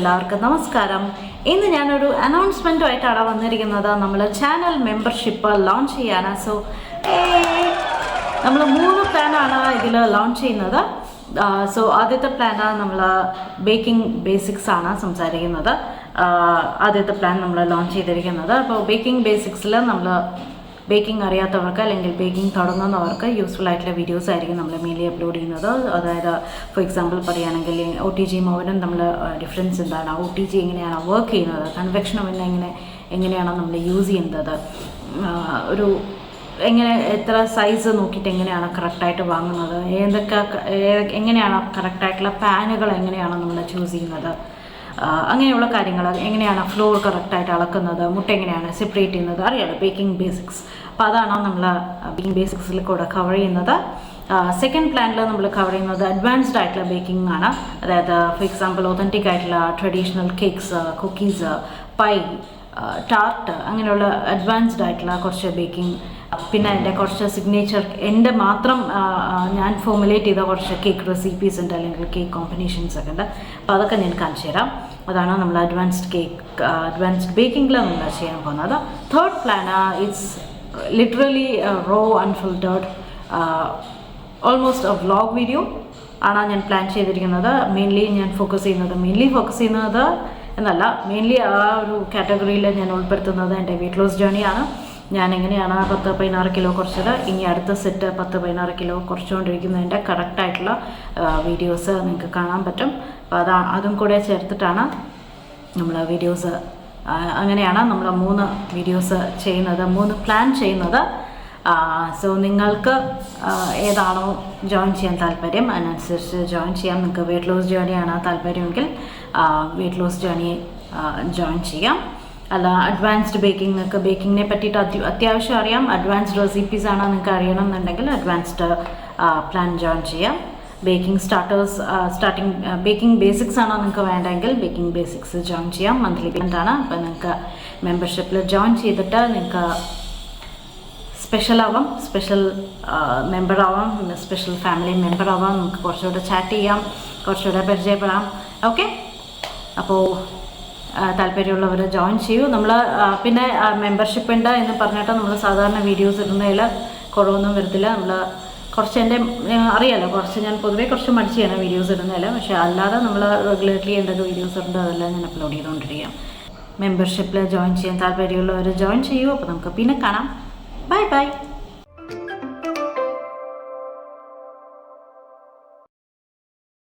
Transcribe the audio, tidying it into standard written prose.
എല്ലാവർക്കും നമസ്കാരം. ഇന്ന് ഞാനൊരു അനൗൺസ്മെൻറ്റുമായിട്ടാണ് വന്നിരിക്കുന്നത്. നമ്മൾ ചാനൽ മെമ്പർഷിപ്പ് ലോഞ്ച് ചെയ്യാണ്. നമ്മൾ 3 പ്ലാനാണ് ഇതിൽ ലോഞ്ച് ചെയ്യുന്നത്. ആദ്യത്തെ പ്ലാനാണ് നമ്മൾ ബേക്കിംഗ് ബേസിക്സ് ആണ് സംസാരിക്കുന്നത്. ആദ്യത്തെ പ്ലാൻ നമ്മൾ ലോഞ്ച് ചെയ്തിരിക്കുന്നത്. അപ്പോൾ ബേക്കിംഗ് ബേസിക്സിൽ നമ്മൾ ബേക്കിംഗ് അറിയാത്തവർക്ക് അല്ലെങ്കിൽ ബേക്കിംഗ് തുടങ്ങുന്നവർക്ക് യൂസ്ഫുൾ ആയിട്ടുള്ള വീഡിയോസ് ആയിരിക്കും നമ്മൾ മെയിൻലി അപ്ലോഡ് ചെയ്യുന്നത്. അതായത് ഫോർ എക്സാമ്പിൾ പറയുകയാണെങ്കിൽ OTG ഓവനും നമ്മൾ ഡിഫറൻസ് എന്താണ്, OTG എങ്ങനെയാണ് വർക്ക് ചെയ്യുന്നത്, കൺവെക്ഷൻ ഓവൻ എങ്ങനെയാണ് നമ്മൾ യൂസ് ചെയ്യുന്നത്, ഒരു എത്ര സൈസ് നോക്കിയിട്ട് എങ്ങനെയാണ് കറക്റ്റായിട്ട് വാങ്ങുന്നത്, എങ്ങനെയാണ് കറക്റ്റായിട്ടുള്ള പാനുകൾ എങ്ങനെയാണ് നമ്മൾ ചൂസ് ചെയ്യുന്നത്, അങ്ങനെയുള്ള കാര്യങ്ങൾ, എങ്ങനെയാണ് ഫ്ലോർ കറക്റ്റായിട്ട് അളക്കുന്നത്, മുട്ട എങ്ങനെയാണ് സെപ്പറേറ്റ് ചെയ്യുന്നത്, അറിയാലോ ബേക്കിംഗ് ബേസിക്സ്. അപ്പോൾ അതാണ് നമ്മൾ ബേക്കിംഗ് ബേസിക്സിൽ കൂടെ കവർ ചെയ്യുന്നത്. സെക്കൻഡ് പ്ലാനിൽ നമ്മൾ കവർ ചെയ്യുന്നത് അഡ്വാൻസ്ഡ് ആയിട്ടുള്ള ബേക്കിംഗ് ആണ്. അതായത് ഫോർ എക്സാമ്പിൾ ഒതൻറ്റിക് ആയിട്ടുള്ള traditional cakes, cookies, pi, tart, അങ്ങനെയുള്ള അഡ്വാൻസ്ഡ് ആയിട്ടുള്ള കുറച്ച് ബേക്കിംഗ്, പിന്നെ എൻ്റെ കുറച്ച് സിഗ്നേച്ചർ എൻ്റെ മാത്രം ഞാൻ ഫോമുലേറ്റ് ചെയ്ത കുറച്ച് കേക്ക് റെസിപ്പീസ് ഉണ്ട്, അല്ലെങ്കിൽ കേക്ക് കോമ്പിനേഷൻസ് ഒക്കെ ഉണ്ട്. അപ്പോൾ അതൊക്കെ ഞാൻ കാണിച്ചു തരാം. അതാണ് നമ്മൾ അഡ്വാൻസ്ഡ് ബേക്കിങ്ങിൽ നമ്മൾ ചെയ്യാൻ പോകുന്നത്. Third plan it's literally raw unfiltered, almost a vlog video ആണ് ഞാൻ പ്ലാൻ ചെയ്തിരിക്കുന്നത്. മെയിൻലി ഫോക്കസ് ചെയ്യുന്നത് എന്നല്ല, മെയിൻലി ആ ഒരു കാറ്റഗറിയിൽ ഞാൻ ഉൾപ്പെടുത്തുന്നത് എൻ്റെ വെയിറ്റ് ലോസ് ജേണിയാണ്. ഞാൻ എങ്ങനെയാണ് 10-16 കിലോ കുറച്ചത്, ഇനി അടുത്ത സെറ്റ് 10-16 കിലോ കുറച്ചുകൊണ്ടിരിക്കുന്നതിൻ്റെ കറക്റ്റായിട്ടുള്ള വീഡിയോസ് നിങ്ങൾക്ക് കാണാൻ പറ്റും. അപ്പോൾ അതും കൂടെ ചേർത്തിട്ടാണ് നമ്മൾ വീഡിയോസ്, അങ്ങനെയാണ് നമ്മൾ 3 വീഡിയോസ് ചെയ്യുന്നത്, 3 പ്ലാൻ ചെയ്യുന്നത്. നിങ്ങൾക്ക് ഏതാണോ ജോയിൻ ചെയ്യാൻ താല്പര്യം അതിനനുസരിച്ച് ജോയിൻ ചെയ്യാം. നിങ്ങൾക്ക് വെയിറ്റ് ലോസ് ജേണിയാണ് താല്പര്യമെങ്കിൽ വെയിറ്റ് ലോസ് ജേണി ജോയിൻ ചെയ്യാം. അല്ല, അഡ്വാൻസ്ഡ് ബേക്കിങ്ങിനെ പറ്റിയിട്ട് അത്യാവശ്യം അറിയാം, അഡ്വാൻസ്ഡ് റെസിപ്പീസ് ആണ് നിങ്ങൾക്ക് അറിയണം എന്നുണ്ടെങ്കിൽ അഡ്വാൻസ്ഡ് പ്ലാൻ ജോയിൻ ചെയ്യാം. ബേക്കിംഗ് ബേസിക്സ് ആണോ നിങ്ങൾക്ക് വേണ്ടെങ്കിൽ ബേക്കിംഗ് ബേസിക്സ് ജോയിൻ ചെയ്യാം. മന്ത്ലി പേയ്മെൻ്റ് ആണ്. അപ്പോൾ നിങ്ങൾക്ക് മെമ്പർഷിപ്പിൽ ജോയിൻ ചെയ്തിട്ട് നിങ്ങൾക്ക് സ്പെഷ്യൽ മെമ്പർ ആവാം, സ്പെഷ്യൽ ഫാമിലി മെമ്പർ ആവാം. നമുക്ക് കുറച്ചുകൂടെ ചാറ്റ് ചെയ്യാം, കുറച്ചുകൂടെ പരിചയപ്പെടാം. ഓക്കെ, അപ്പോൾ താല്പര്യമുള്ളവർ ജോയിൻ ചെയ്യൂ. നമ്മൾ പിന്നെ മെമ്പർഷിപ്പ് ഉണ്ട് എന്ന് പറഞ്ഞിട്ട് നമ്മൾ സാധാരണ വീഡിയോസ് ഇടുന്നതിൽ കുറവൊന്നും വരത്തില്ല. നമ്മൾ കുറച്ച് അറിയാമല്ലോ, ഞാൻ പൊതുവേ കുറച്ച് മടിച്ചാണ് വീഡിയോസ് ഇടുന്നതിൽ. പക്ഷേ അല്ലാതെ നമ്മൾ റെഗുലർലി എന്തൊക്കെ വീഡിയോസ് ഉണ്ട് അതെല്ലാം ഞാൻ അപ്ലോഡ് ചെയ്തുകൊണ്ടിരിക്കാം. മെമ്പർഷിപ്പിൽ ജോയിൻ ചെയ്യാൻ താല്പര്യമുള്ളവർ ജോയിൻ ചെയ്യൂ. അപ്പോൾ നമുക്ക് പിന്നെ കാണാം. Bye bye.